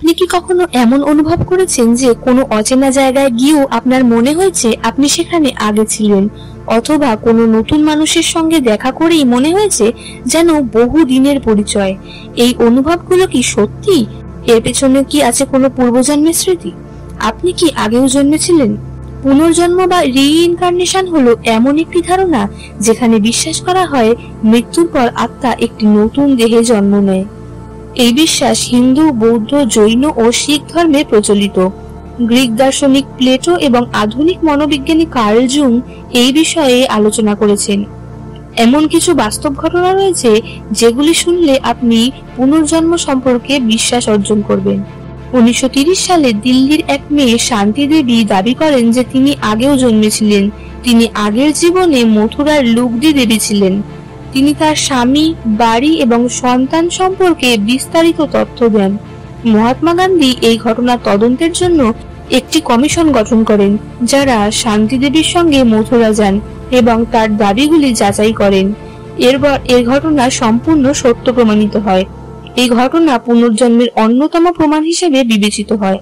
আপনি কি কখনো এমন অনুভব করেছেন যে কোনো অচেনা জায়গায় গিয়েও আপনার মনে হয়েছে আপনি সেখানে আগে ছিলেন, অথবা কোনো নতুন মানুষের সঙ্গে দেখা করেই মনে হয়েছে যেন বহু দিনের পরিচয়? এই অনুভবগুলো কি সত্যি? এর পেছনে কি আছে কোনো পূর্বজন্মের স্মৃতি? আপনি কি আগেও জন্মেছিলেন? পুনর্জন্ম বা রিইনকার্নেশন হলো এমন একটি ধারণা যেখানে বিশ্বাস করা হয় মৃত্যুর পর আত্মা একটি নতুন দেহে জন্ম নেয়। এই বিশ্বাস হিন্দু, বৌদ্ধ, জৈন ও শিখ ধর্মে প্রচলিত। গ্রিক দার্শনিক প্লেটো এবং আধুনিক মনোবিজ্ঞানী কার্ল জুং এই বিষয়ে আলোচনা করেছেন। এমন কিছু বাস্তব ঘটনা রয়েছে যেগুলি শুনলে আপনি পুনর্জন্ম সম্পর্কে বিশ্বাস অর্জন করবেন। 1930 সালে দিল্লির এক মেয়ে শান্তি দেবী দাবি করেন যে তিনি আগেও জন্মেছিলেন। তিনি আগের জীবনে মথুরার লুগদি দেবী ছিলেন। তিনি তার স্বামী, বাড়ি এবং সন্তান সম্পর্কে বিস্তারিত তথ্য দেন। মহাত্মা গান্ধী এই ঘটনার তদন্তের জন্য একটি কমিশন গঠন করেন, যারা শান্তি দেবীর সঙ্গে মথুরা যান এবং তার দাবিগুলি যাচাই করেন। এরপর এই ঘটনা সম্পূর্ণ সত্য প্রমাণিত হয়। এই ঘটনা পুনর্জন্মের অন্যতম প্রমাণ হিসেবে বিবেচিত হয়।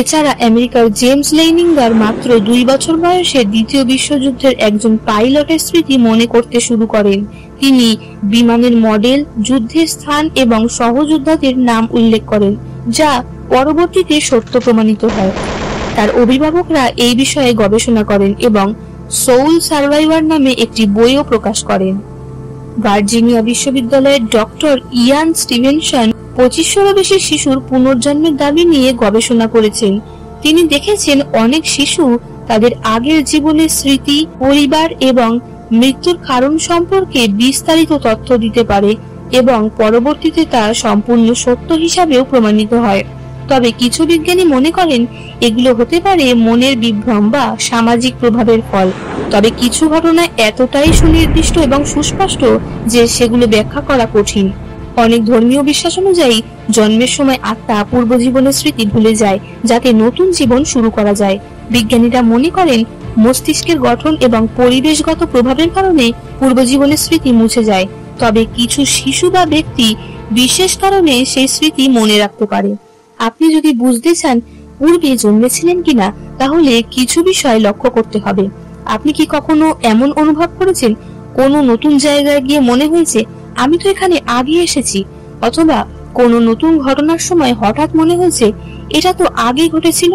এছাড়া আমেরিকার জেমস লেইনিঙ্গার মাত্র 2 বছর বয়সে দ্বিতীয় বিশ্বযুদ্ধের একজন পাইলটের স্মৃতি মনে করতে শুরু করেন। তিনি বিমানের মডেল, যুদ্ধের স্থান এবং সহযোদ্ধাদের নাম উল্লেখ করেন, যা পরবর্তীতে সত্য প্রমাণিত হয়। তার অভিভাবকরা এই বিষয়ে গবেষণা করেন এবং সোল সার্ভাইভার নামে একটি বইও প্রকাশ করেন। ভার্জিনিয়া বিশ্ববিদ্যালয়ের ডক্টর ইয়ান স্টিভেনসন 2500-এরও বেশি শিশুর পুনর্জন্মের দাবি নিয়ে গবেষণা করেছেন। তিনি দেখেছেন অনেক শিশু তাদের আগের জীবনের স্মৃতি, পরিবার এবং মৃত্যুর কারণ সম্পর্কে বিস্তারিত তথ্য দিতে পারে এবং পরবর্তীতে তা সম্পূর্ণ সত্য হিসাবেও প্রমাণিত হয়। তবে কিছু বিজ্ঞানী মনে করেন এগুলো হতে পারে মনের বিভ্রম বা সামাজিক প্রভাবের ফল। তবে কিছু ঘটনা এতটাই সুনির্দিষ্ট এবং সুস্পষ্ট যে সেগুলো ব্যাখ্যা করা কঠিন। অনেক ধর্মীয় বিশ্বাস অনুযায়ী জন্মের সময় আত্মা পূর্বজীবনের স্মৃতি ভুলে যায়, যাতে নতুন জীবন শুরু করা যায়। বিজ্ঞানীরা মনে করেন মস্তিষ্কের গঠন এবং পরিবেশগত প্রভাবের কারণে পূর্বজীবনের স্মৃতি মুছে যায়। তবে কিছু শিশু বা ব্যক্তি বিশেষ কারণে সেই স্মৃতি মনে রাখতে পারে। আপনি যদি বুঝতে চান পূর্বে জন্মেছিলেন কিনা, তাহলে কিছু বিষয় লক্ষ্য করতে হবে। আপনি কি কখনো এমন অনুভব করেছেন কোনো নতুন জায়গায় গিয়ে মনে হয়েছে আমি তো এখানে আগে এসেছি, অথবা কোনো নতুন ঘটনার সময় হঠাৎ মনে হয়েছে এটা তো আগে ঘটেছিল?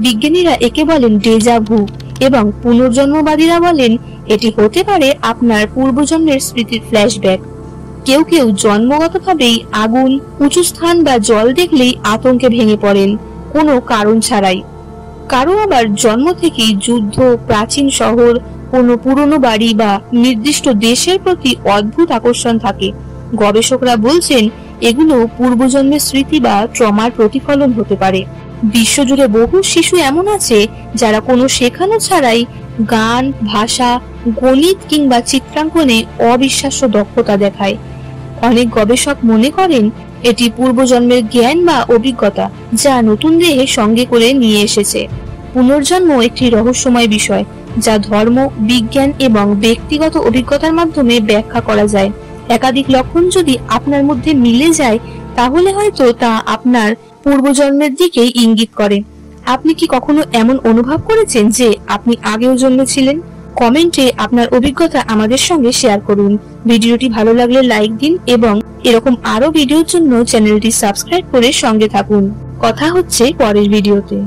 বিজ্ঞানীরা একে বলেন ডেজা ভু এবং পুনর্জন্মবাদীরা বলেন এটি হতে পারে আপনার পূর্বজন্মের স্মৃতির ফ্ল্যাশব্যাক। কেউ কেউ জন্মগতভাবেই আগুন, উঁচু স্থান বা জল দেখলেই আতঙ্কে ভেঙে পড়েন কোনো কারণ ছাড়াই। কারো আবার জন্ম থেকেই যুদ্ধ, প্রাচীন শহর, কোনো পুরনো বাড়ি বা নির্দিষ্ট দেশের প্রতি অদ্ভুত আকর্ষণ থাকে। গবেষকরা বলছেন এগুলো পূর্বজন্মের স্মৃতি বা ট্রমার প্রতিফলন হতে পারে। বিশ্বজুড়ে বহু শিশু এমন আছে যারা কোনো শেখানো ছাড়াই গান, ভাষা, গণিত কিংবা চিত্রাঙ্কনে অবিশ্বাস্য দক্ষতা দেখায়। অনেক গবেষক মনে করেন এটি পূর্বজন্মের জ্ঞান বা অভিজ্ঞতা যা নতুন দেহে সঙ্গে করে নিয়ে এসেছে। পুনর্জন্ম একটি রহস্যময় বিষয় যা ধর্ম, বিজ্ঞান এবং ব্যক্তিগত অভিজ্ঞতার মাধ্যমে ব্যাখ্যা করা যায়। একাধিক লক্ষণ যদি আপনার মধ্যে মিলে যায়, তাহলে হয়তো তা আপনার পূর্বজন্মের দিকে ইঙ্গিত করে। আপনি কি কখনো এমন অনুভব করেছেন যে আপনি আগেও জন্মেছিলেন? কমেন্টে আপনার অভিজ্ঞতা আমাদের সঙ্গে শেয়ার করুন। ভিডিওটি ভালো লাগলে লাইক দিন এবং এরকম আরো ভিডিওর জন্য চ্যানেলটি সাবস্ক্রাইব করে সঙ্গে থাকুন। কথা হচ্ছে পরের ভিডিওতে।